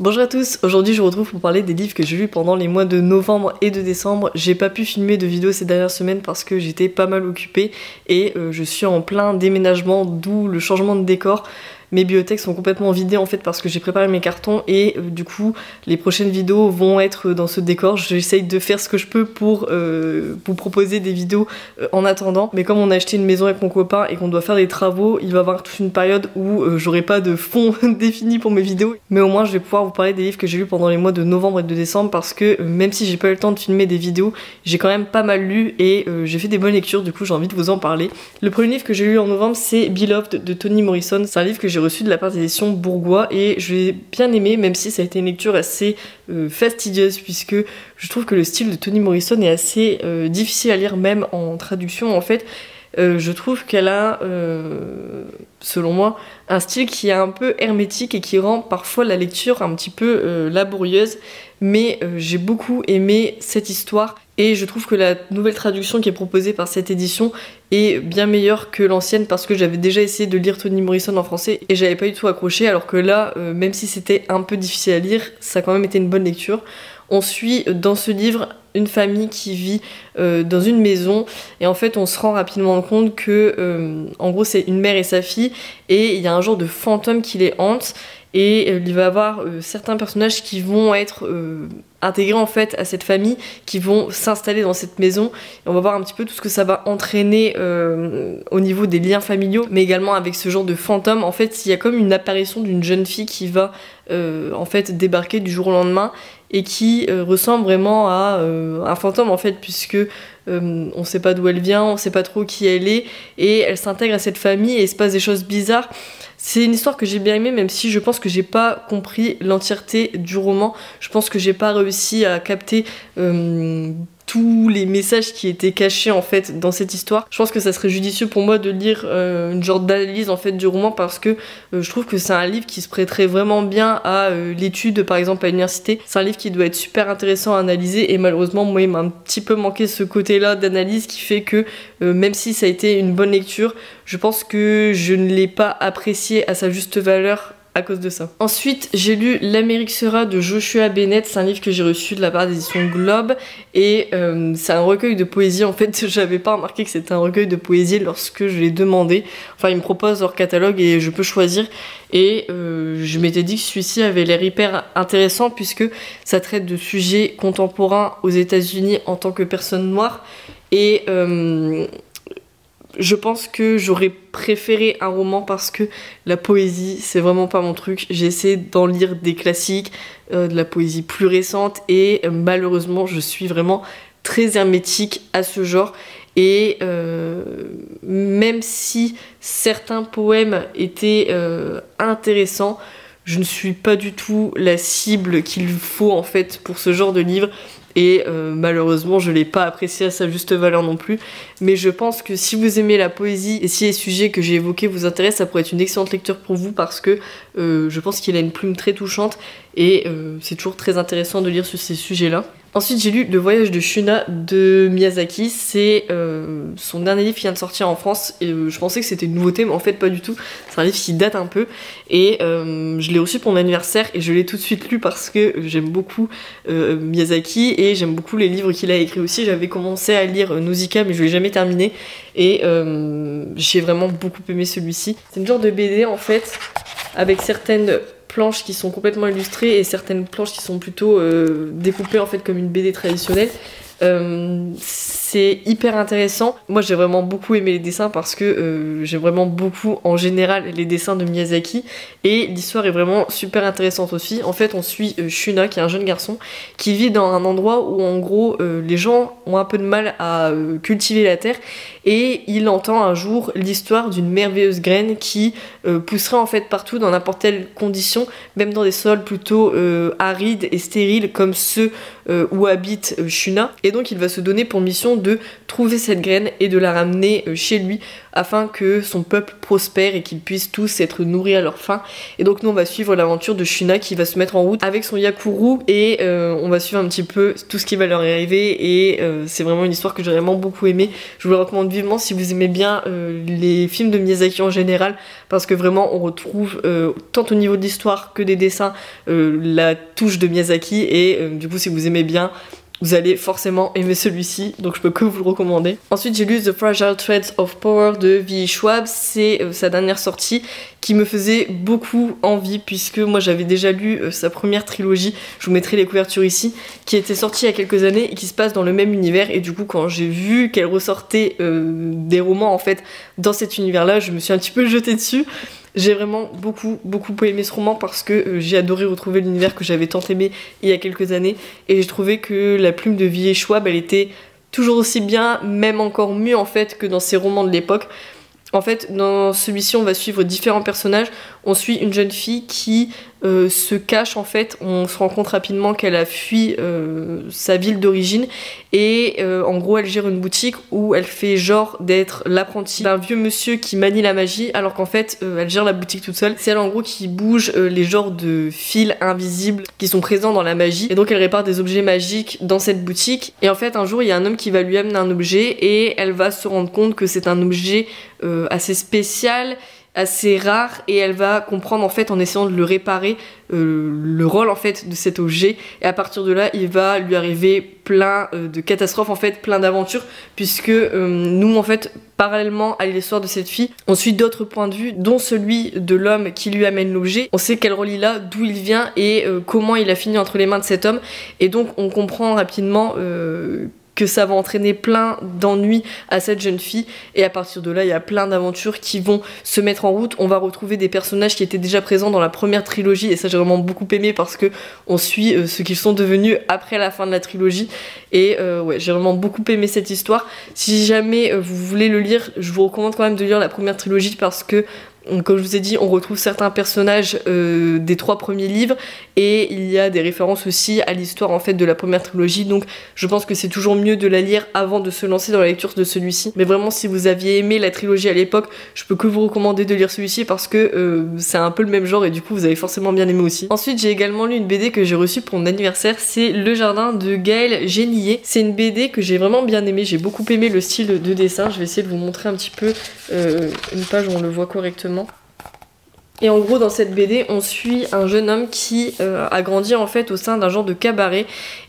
Bonjour à tous, aujourd'hui je vous retrouve pour parler des livres que j'ai lus pendant les mois de novembre et de décembre. J'ai pas pu filmer de vidéos ces dernières semaines parce que j'étais pas mal occupée et je suis en plein déménagement, d'où le changement de décor. Mes bibliothèques sont complètement vidées en fait parce que j'ai préparé mes cartons et du coup les prochaines vidéos vont être dans ce décor. J'essaye de faire ce que je peux pour vous proposer des vidéos en attendant. Mais comme on a acheté une maison avec mon copain et qu'on doit faire des travaux, il va y avoir toute une période où j'aurai pas de fond défini pour mes vidéos. Mais au moins je vais pouvoir vous parler des livres que j'ai lus pendant les mois de novembre et de décembre parce que même si j'ai pas eu le temps de filmer des vidéos, j'ai quand même pas mal lu et j'ai fait des bonnes lectures, du coup j'ai envie de vous en parler. Le premier livre que j'ai lu en novembre c'est Beloved de Toni Morrison. C'est un livre que j'ai reçu de la part des éditions Bourgois et je l'ai bien aimé, même si ça a été une lecture assez fastidieuse puisque je trouve que le style de Toni Morrison est assez difficile à lire même en traduction en fait. Je trouve qu'elle a, selon moi, un style qui est un peu hermétique et qui rend parfois la lecture un petit peu laborieuse, mais j'ai beaucoup aimé cette histoire et je trouve que la nouvelle traduction qui est proposée par cette édition est bien meilleure que l'ancienne parce que j'avais déjà essayé de lire Toni Morrison en français et j'avais pas du tout accroché, alors que là, même si c'était un peu difficile à lire, ça a quand même été une bonne lecture. On suit dans ce livre une famille qui vit dans une maison et en fait on se rend rapidement compte que en gros c'est une mère et sa fille et il y a un genre de fantôme qui les hante et il va y avoir certains personnages qui vont être intégrés en fait à cette famille, qui vont s'installer dans cette maison et on va voir un petit peu tout ce que ça va entraîner au niveau des liens familiaux, mais également avec ce genre de fantôme. En fait il y a comme une apparition d'une jeune fille qui va en fait débarquer du jour au lendemain et qui ressemble vraiment à un fantôme en fait, puisque on sait pas d'où elle vient, on sait pas trop qui elle est, et elle s'intègre à cette famille et il se passe des choses bizarres. C'est une histoire que j'ai bien aimée, même si je pense que j'ai pas compris l'entièreté du roman. Je pense que j'ai pas réussi à capter tous les messages qui étaient cachés en fait dans cette histoire. Je pense que ça serait judicieux pour moi de lire une genre d'analyse en fait du roman parce que je trouve que c'est un livre qui se prêterait vraiment bien à l'étude par exemple à l'université. C'est un livre qui doit être super intéressant à analyser et malheureusement moi il m'a un petit peu manqué ce côté là d'analyse qui fait que même si ça a été une bonne lecture, je pense que je ne l'ai pas apprécié à sa juste valeur à cause de ça. Ensuite, j'ai lu L'Amérique sera de Joshua Bennett, c'est un livre que j'ai reçu de la part des éditions Globe et c'est un recueil de poésie. En fait, j'avais pas remarqué que c'était un recueil de poésie lorsque je l'ai demandé. Enfin, ils me proposent leur catalogue et je peux choisir et je m'étais dit que celui-ci avait l'air hyper intéressant puisque ça traite de sujets contemporains aux États-Unis en tant que personne noire et je pense que j'aurais préféré un roman parce que la poésie, c'est vraiment pas mon truc. J'ai essayé d'en lire des classiques, de la poésie plus récente et malheureusement, je suis vraiment très hermétique à ce genre. Et même si certains poèmes étaient intéressants, je ne suis pas du tout la cible qu'il faut en fait pour ce genre de livre. Et malheureusement je l'ai pas apprécié à sa juste valeur non plus, mais je pense que si vous aimez la poésie et si les sujets que j'ai évoqués vous intéressent, ça pourrait être une excellente lecture pour vous parce que je pense qu'il a une plume très touchante et c'est toujours très intéressant de lire sur ces sujets là. Ensuite j'ai lu Le Voyage de Shuna de Miyazaki, c'est son dernier livre qui vient de sortir en France et je pensais que c'était une nouveauté mais en fait pas du tout, c'est un livre qui date un peu et je l'ai reçu pour mon anniversaire et je l'ai tout de suite lu parce que j'aime beaucoup Miyazaki et j'aime beaucoup les livres qu'il a écrits aussi. J'avais commencé à lire Nausicaa mais je l'ai jamais terminé et j'ai vraiment beaucoup aimé celui-ci. C'est une genre de BD en fait avec certaines planches qui sont complètement illustrées et certaines planches qui sont plutôt découpées en fait comme une BD traditionnelle. C'est hyper intéressant. Moi j'ai vraiment beaucoup aimé les dessins parce que j'aime vraiment beaucoup en général les dessins de Miyazaki et l'histoire est vraiment super intéressante aussi. En fait on suit Shuna qui est un jeune garçon qui vit dans un endroit où en gros les gens ont un peu de mal à cultiver la terre et il entend un jour l'histoire d'une merveilleuse graine qui pousserait en fait partout dans n'importe quelle condition, même dans des sols plutôt arides et stériles comme ceux où habite Shuna. Et donc il va se donner pour mission de trouver cette graine et de la ramener chez lui afin que son peuple prospère et qu'ils puissent tous être nourris à leur faim. Et donc nous on va suivre l'aventure de Shuna qui va se mettre en route avec son Yakuru et on va suivre un petit peu tout ce qui va leur arriver et c'est vraiment une histoire que j'ai vraiment beaucoup aimé. Je vous la recommande vivement si vous aimez bien les films de Miyazaki en général parce que que vraiment on retrouve tant au niveau de l'histoire que des dessins la touche de Miyazaki et du coup si vous aimez bien vous allez forcément aimer celui-ci, donc je peux que vous le recommander. Ensuite j'ai lu The Fragile Threads of Power de V.E. Schwab, c'est sa dernière sortie qui me faisait beaucoup envie puisque moi j'avais déjà lu sa première trilogie, je vous mettrai les couvertures ici, qui était sortie il y a quelques années et qui se passe dans le même univers, et du coup quand j'ai vu qu'elle ressortait des romans en fait dans cet univers là, je me suis un petit peu jetée dessus. J'ai vraiment beaucoup aimé ce roman parce que j'ai adoré retrouver l'univers que j'avais tant aimé il y a quelques années, et j'ai trouvé que la plume de V.E. Schwab elle était toujours aussi bien, même encore mieux en fait que dans ses romans de l'époque. En fait, dans celui-ci, on va suivre différents personnages. On suit une jeune fille qui se cache, en fait. On se rend compte rapidement qu'elle a fui sa ville d'origine. Et en gros, elle gère une boutique où elle fait genre d'être l'apprentie d'un vieux monsieur qui manie la magie, alors qu'en fait, elle gère la boutique toute seule. C'est elle, en gros, qui bouge les genres de fils invisibles qui sont présents dans la magie. Et donc, elle répare des objets magiques dans cette boutique. Et en fait, un jour, il y a un homme qui va lui amener un objet et elle va se rendre compte que c'est un objet assez spécial, assez rare, et elle va comprendre en fait en essayant de le réparer le rôle en fait de cet objet, et à partir de là il va lui arriver plein de catastrophes en fait, plein d'aventures, puisque nous en fait parallèlement à l'histoire de cette fille on suit d'autres points de vue, dont celui de l'homme qui lui amène l'objet. On sait quel rôle il a, d'où il vient et comment il a fini entre les mains de cet homme, et donc on comprend rapidement que ça va entraîner plein d'ennuis à cette jeune fille, et à partir de là il y a plein d'aventures qui vont se mettre en route. On va retrouver des personnages qui étaient déjà présents dans la première trilogie, et ça j'ai vraiment beaucoup aimé parce que on suit ce qu'ils sont devenus après la fin de la trilogie, et ouais, j'ai vraiment beaucoup aimé cette histoire. Si jamais vous voulez le lire, je vous recommande quand même de lire la première trilogie parce que comme je vous ai dit, on retrouve certains personnages des 3 premiers livres, et il y a des références aussi à l'histoire en fait de la première trilogie, donc je pense que c'est toujours mieux de la lire avant de se lancer dans la lecture de celui-ci. Mais vraiment, si vous aviez aimé la trilogie à l'époque, je peux que vous recommander de lire celui-ci parce que c'est un peu le même genre et du coup vous avez forcément bien aimé aussi. Ensuite j'ai également lu une BD que j'ai reçue pour mon anniversaire, c'est Le Jardin de Gaël Génillet. C'est une BD que j'ai vraiment bien aimée, j'ai beaucoup aimé le style de dessin. Je vais essayer de vous montrer un petit peu une page où on le voit correctement. Et en gros dans cette BD on suit un jeune homme qui a grandi en fait au sein d'un genre de cabaret,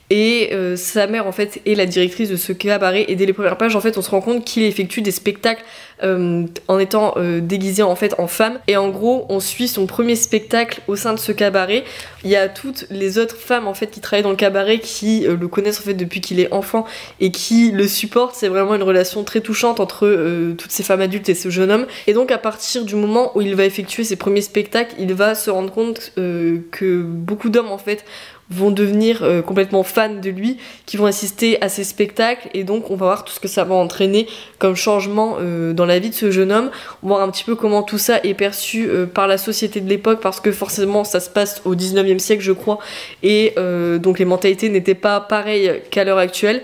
et sa mère en fait est la directrice de ce cabaret, et dès les premières pages en fait on se rend compte qu'il effectue des spectacles en étant déguisé en fait en femme, et en gros on suit son premier spectacle au sein de ce cabaret. Il y a toutes les autres femmes en fait qui travaillent dans le cabaret qui le connaissent en fait depuis qu'il est enfant et qui le supportent. C'est vraiment une relation très touchante entre toutes ces femmes adultes et ce jeune homme, et donc à partir du moment où il va effectuer ses premiers spectacles il va se rendre compte que beaucoup d'hommes en fait vont devenir complètement fans de lui, qui vont assister à ses spectacles, et donc on va voir tout ce que ça va entraîner comme changement dans la vie de ce jeune homme. On va voir un petit peu comment tout ça est perçu par la société de l'époque, parce que forcément ça se passe au 19e siècle je crois, et donc les mentalités n'étaient pas pareilles qu'à l'heure actuelle.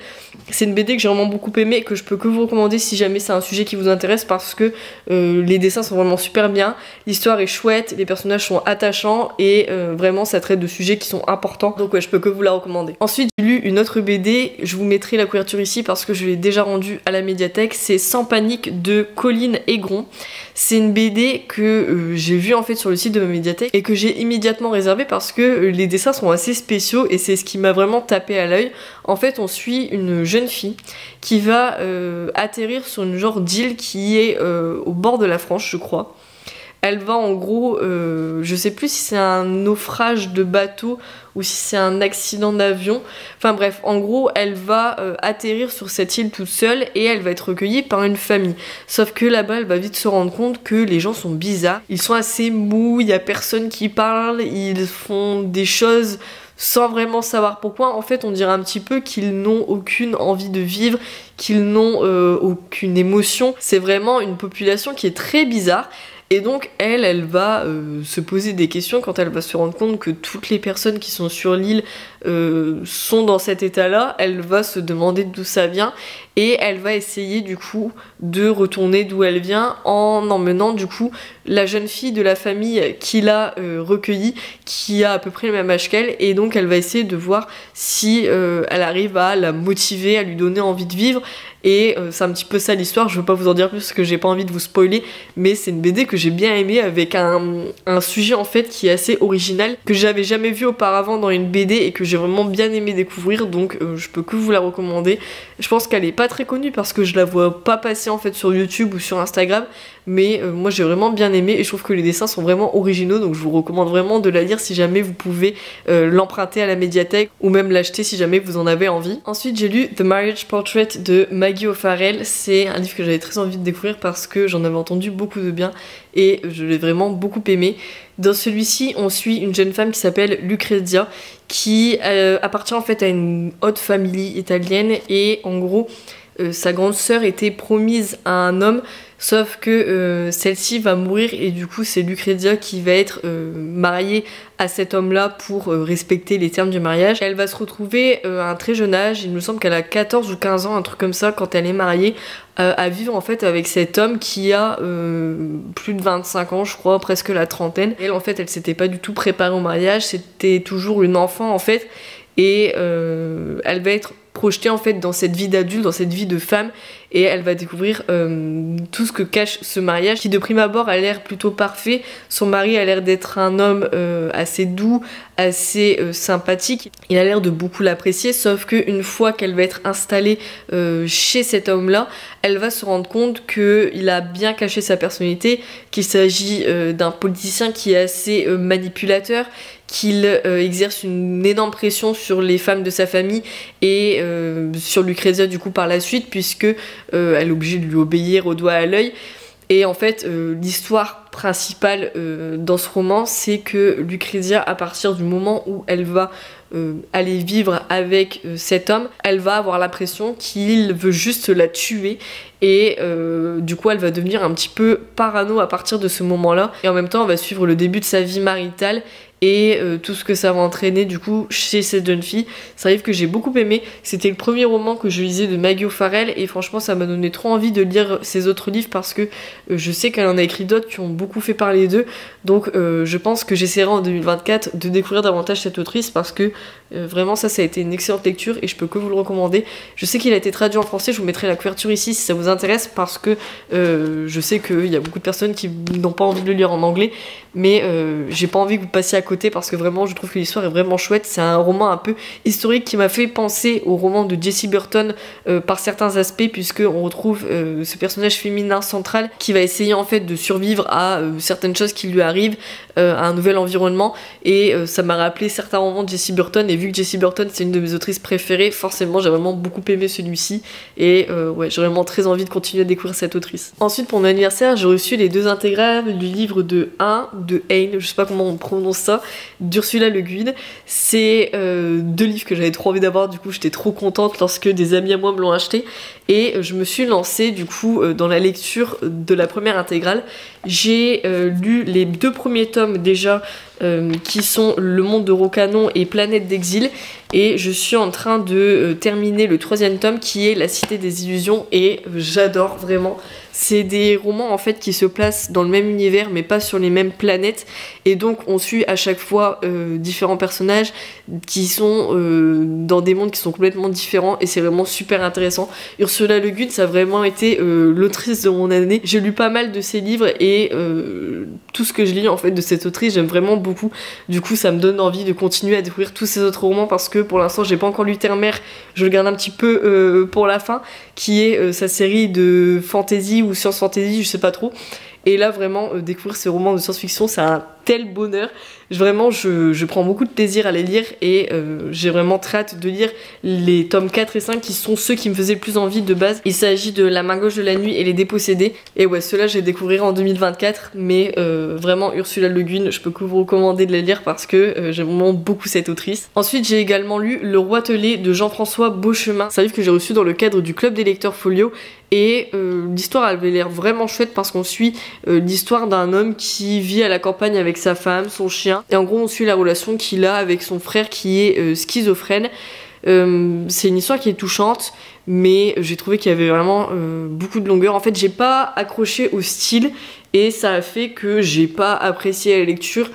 C'est une BD que j'ai vraiment beaucoup aimé et que je peux que vous recommander si jamais c'est un sujet qui vous intéresse, parce que les dessins sont vraiment super bien, l'histoire est chouette, les personnages sont attachants, et vraiment ça traite de sujets qui sont importants, donc ouais, je peux que vous la recommander. Ensuite j'ai lu une autre BD, je vous mettrai la couverture ici parce que je l'ai déjà rendue à la médiathèque, c'est Sans panique de Colline Aigron. C'est une BD que j'ai vue en fait sur le site de ma médiathèque et que j'ai immédiatement réservée parce que les dessins sont assez spéciaux et c'est ce qui m'a vraiment tapé à l'œil. En fait on suit une jeune fille qui va atterrir sur une genre d'île qui est au bord de la France je crois. Elle va en gros, je sais plus si c'est un naufrage de bateau ou si c'est un accident d'avion. Enfin bref, en gros, elle va atterrir sur cette île toute seule et elle va être recueillie par une famille. Sauf que là-bas, elle va vite se rendre compte que les gens sont bizarres. Ils sont assez mous, il y a personne qui parle, ils font des choses sans vraiment savoir pourquoi. En fait, on dirait un petit peu qu'ils n'ont aucune envie de vivre, qu'ils n'ont aucune émotion. C'est vraiment une population qui est très bizarre. Et donc elle va se poser des questions quand elle va se rendre compte que toutes les personnes qui sont sur l'île sont dans cet état-là. Elle va se demander d'où ça vient et elle va essayer du coup de retourner d'où elle vient en emmenant du coup la jeune fille de la famille qu'il a recueillie, qui a à peu près le même âge qu'elle, et donc elle va essayer de voir si elle arrive à la motiver, à lui donner envie de vivre. Et c'est un petit peu ça l'histoire, je veux pas vous en dire plus parce que j'ai pas envie de vous spoiler, mais c'est une BD que j'ai bien aimée avec un sujet en fait qui est assez original, que j'avais jamais vu auparavant dans une BD et que j'ai vraiment bien aimé découvrir, donc je peux que vous la recommander. Je pense qu'elle est pas très connue parce que je la vois pas passer en fait sur YouTube ou sur Instagram, mais moi j'ai vraiment bien aimé et je trouve que les dessins sont vraiment originaux, donc je vous recommande vraiment de la lire si jamais vous pouvez l'emprunter à la médiathèque ou même l'acheter si jamais vous en avez envie. Ensuite j'ai lu The Marriage Portrait de Maggie O'Farrell. C'est un livre que j'avais très envie de découvrir parce que j'en avais entendu beaucoup de bien et je l'ai vraiment beaucoup aimé. Dans celui-ci, on suit une jeune femme qui s'appelle Lucrezia qui appartient en fait à une haute famille italienne et en gros sa grande sœur était promise à un homme, sauf que celle-ci va mourir et du coup c'est Lucrezia qui va être mariée à cet homme-là pour respecter les termes du mariage. Elle va se retrouver à un très jeune âge, il me semble qu'elle a 14 ou 15 ans, un truc comme ça, quand elle est mariée, à vivre en fait avec cet homme qui a plus de 25 ans, je crois, presque la trentaine. Elle en fait, elle s'était pas du tout préparée au mariage, c'était toujours une enfant en fait, et elle va être projetée en fait dans cette vie d'adulte, dans cette vie de femme, et elle va découvrir tout ce que cache ce mariage qui de prime abord a l'air plutôt parfait. Son mari a l'air d'être un homme assez doux, assez sympathique, il a l'air de beaucoup l'apprécier, sauf qu'une fois qu'elle va être installée chez cet homme là, elle va se rendre compte qu'il a bien caché sa personnalité, qu'il s'agit d'un politicien qui est assez manipulateur, qu'il exerce une énorme pression sur les femmes de sa famille et sur Lucrezia du coup par la suite, puisque elle est obligée de lui obéir au doigt à l'œil. Et en fait l'histoire principale dans ce roman, c'est que Lucrezia, à partir du moment où elle va aller vivre avec cet homme, elle va avoir l'impression qu'il veut juste la tuer et du coup elle va devenir un petit peu parano à partir de ce moment là, et en même temps on va suivre le début de sa vie maritale et tout ce que ça va entraîner du coup chez cette jeune fille. Ça arrive que j'ai beaucoup aimé, c'était le premier roman que je lisais de Maggie O'Farrell et franchement ça m'a donné trop envie de lire ses autres livres parce que je sais qu'elle en a écrit d'autres qui ont beaucoup fait parler d'eux, donc je pense que j'essaierai en 2024 de découvrir davantage cette autrice parce que vraiment ça a été une excellente lecture et je peux que vous le recommander. Je sais qu'il a été traduit en français, je vous mettrai la couverture ici si ça vous intéresse parce que je sais qu'il y a beaucoup de personnes qui n'ont pas envie de le lire en anglais, mais j'ai pas envie que vous passiez à côté parce que vraiment je trouve que l'histoire est vraiment chouette. C'est un roman un peu historique qui m'a fait penser au roman de Jessie Burton par certains aspects, puisque on retrouve ce personnage féminin central qui va essayer en fait de survivre à certaines choses qui lui arrivent, à un nouvel environnement, et ça m'a rappelé certains romans de Jessie Burton, et vu que Jessie Burton c'est une de mes autrices préférées, forcément j'ai vraiment beaucoup aimé celui-ci et ouais, j'ai vraiment très envie de continuer à découvrir cette autrice. Ensuite pour mon anniversaire j'ai reçu les 2 intégrales du livre de Hein, je sais pas comment on prononce ça, d'Ursula Le Guin. C'est 2 livres que j'avais trop envie d'avoir, du coup j'étais trop contente lorsque des amis à moi me l'ont acheté et je me suis lancée du coup dans la lecture de la première intégrale. J'ai lu les 2 premiers tomes déjà qui sont Le Monde de Rocanon et Planète d'Exil, et je suis en train de terminer le 3e tome qui est La Cité des Illusions et j'adore vraiment. C'est des romans en fait qui se placent dans le même univers mais pas sur les mêmes planètes, et donc on suit à chaque fois différents personnages qui sont dans des mondes qui sont complètement différents et c'est vraiment super intéressant. Ursula Le Guin ça a vraiment été l'autrice de mon année. J'ai lu pas mal de ses livres et tout ce que je lis en fait de cette autrice j'aime vraiment beaucoup, du coup ça me donne envie de continuer à découvrir tous ses autres romans parce que pour l'instant j'ai pas encore lu Terre-Mer, je le garde un petit peu pour la fin, qui est sa série de fantasy ou science fantasy, je sais pas trop. Et là vraiment découvrir ces romans de science-fiction c'est un tel bonheur. Vraiment je prends beaucoup de plaisir à les lire et j'ai vraiment très hâte de lire les tomes 4 et 5 qui sont ceux qui me faisaient le plus envie de base. Il s'agit de La Main Gauche de la Nuit et Les Dépossédés, et ouais ceux-là je les découvrirai en 2024, mais vraiment Ursula Le Guin je peux que vous recommander de les lire parce que j'aime vraiment beaucoup cette autrice. Ensuite j'ai également lu Le Roi Telé de Jean-François Beauchemin, c'est un livre que j'ai reçu dans le cadre du club des lecteurs Folio et l'histoire avait l'air vraiment chouette parce qu'on suit l'histoire d'un homme qui vit à la campagne avec sa femme, son chien, et en gros on suit la relation qu'il a avec son frère qui est schizophrène. C'est une histoire qui est touchante, mais j'ai trouvé qu'il y avait vraiment beaucoup de longueur. En fait, j'ai pas accroché au style et ça a fait que j'ai pas apprécié la lecture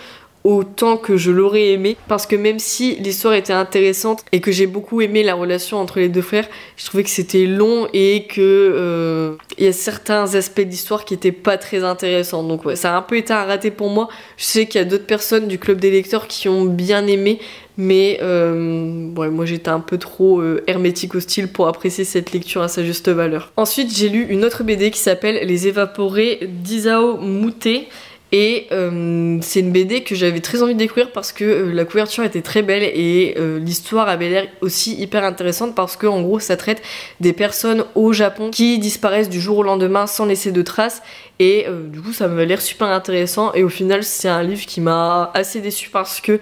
autant que je l'aurais aimé, parce que même si l'histoire était intéressante et que j'ai beaucoup aimé la relation entre les deux frères, je trouvais que c'était long et que il y a certains aspects d'histoire qui étaient pas très intéressants. Donc ouais, ça a un peu été un raté pour moi. Je sais qu'il y a d'autres personnes du club des lecteurs qui ont bien aimé, mais ouais, moi j'étais un peu trop hermétique au style pour apprécier cette lecture à sa juste valeur. Ensuite, j'ai lu une autre BD qui s'appelle Les Évaporés d'Isao Moutet. Et c'est une BD que j'avais très envie de découvrir parce que la couverture était très belle et l'histoire avait l'air aussi hyper intéressante, parce que en gros ça traite des personnes au Japon qui disparaissent du jour au lendemain sans laisser de traces. Et du coup ça m'avait l'air super intéressant, et au final c'est un livre qui m'a assez déçue parce que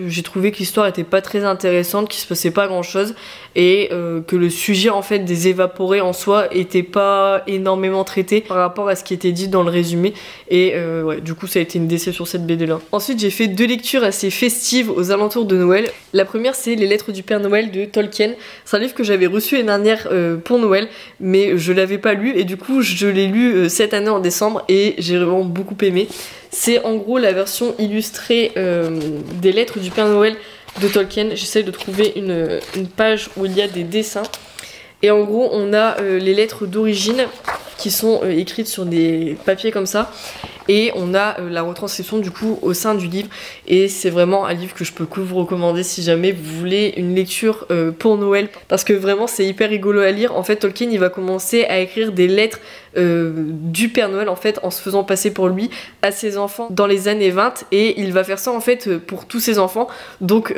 j'ai trouvé que l'histoire était pas très intéressante, qu'il se passait pas grand chose, et que le sujet en fait des évaporés en soi était pas énormément traité par rapport à ce qui était dit dans le résumé. Et ouais, du coup ça a été une déception cette BD là. Ensuite j'ai fait deux lectures assez festives aux alentours de Noël. La première c'est Les Lettres du Père Noël de Tolkien. C'est un livre que j'avais reçu l'année dernière pour Noël, mais je l'avais pas lu, et du coup je l'ai lu cette année en décembre et j'ai vraiment beaucoup aimé. C'est en gros la version illustrée des Lettres du Père Noël de Tolkien. J'essaie de trouver une page où il y a des dessins. Et en gros, on a les lettres d'origine qui sont écrites sur des papiers comme ça. Et on a la retranscription du coup au sein du livre. Et c'est vraiment un livre que je peux que vous recommander si jamais vous voulez une lecture pour Noël. Parce que vraiment c'est hyper rigolo à lire. En fait, Tolkien il va commencer à écrire des lettres du Père Noël en fait en se faisant passer pour lui à ses enfants dans les années 20. Et il va faire ça en fait pour tous ses enfants. Donc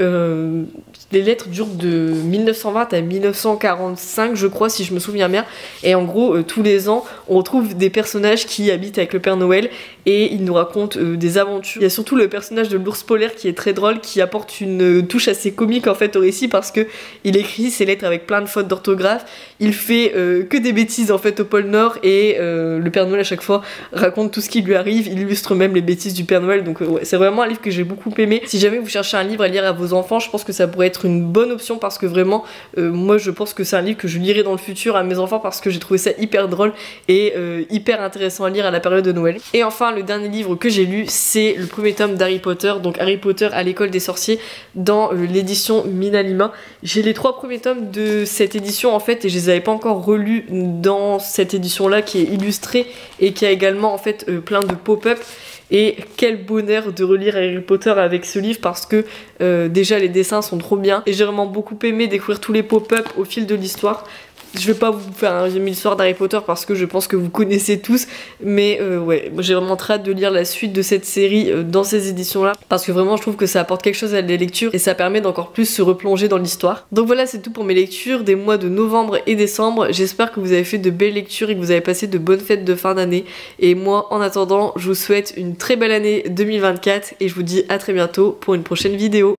les lettres durent de 1920 à 1945 je crois, si je me souviens bien. Et en gros tous les ans on retrouve des personnages qui habitent avec le Père Noël et il nous raconte des aventures. Il y a surtout le personnage de l'ours polaire qui est très drôle, qui apporte une touche assez comique en fait au récit, parce que il écrit ses lettres avec plein de fautes d'orthographe. Il fait que des bêtises en fait au pôle Nord, et le Père Noël à chaque fois raconte tout ce qui lui arrive. Il illustre même les bêtises du Père Noël. Donc ouais, c'est vraiment un livre que j'ai beaucoup aimé. Si jamais vous cherchez un livre à lire à vos enfants, je pense que ça pourrait être une bonne option, parce que vraiment moi je pense que c'est un livre que je lirai dans le futur à mes enfants, parce que j'ai trouvé ça hyper drôle et hyper intéressant à lire à la période de Noël. Et enfin le dernier livre que j'ai lu, c'est le premier tome d'Harry Potter, donc Harry Potter à l'école des sorciers, dans l'édition Minalima. J'ai les 3 premiers tomes de cette édition en fait, et je les avais pas encore relus dans cette édition là qui est illustrée et qui a également en fait plein de pop-up. Et quel bonheur de relire Harry Potter avec ce livre, parce que déjà les dessins sont trop bien, et j'ai vraiment beaucoup aimé découvrir tous les pop-up au fil de l'histoire. Je vais pas vous faire un résumé de l'histoire d'Harry Potter parce que je pense que vous connaissez tous, mais ouais, j'ai vraiment très hâte de lire la suite de cette série dans ces éditions là, parce que vraiment je trouve que ça apporte quelque chose à la lecture et ça permet d'encore plus se replonger dans l'histoire. Donc voilà, c'est tout pour mes lectures des mois de novembre et décembre. J'espère que vous avez fait de belles lectures et que vous avez passé de bonnes fêtes de fin d'année, et moi en attendant je vous souhaite une très belle année 2024 et je vous dis à très bientôt pour une prochaine vidéo.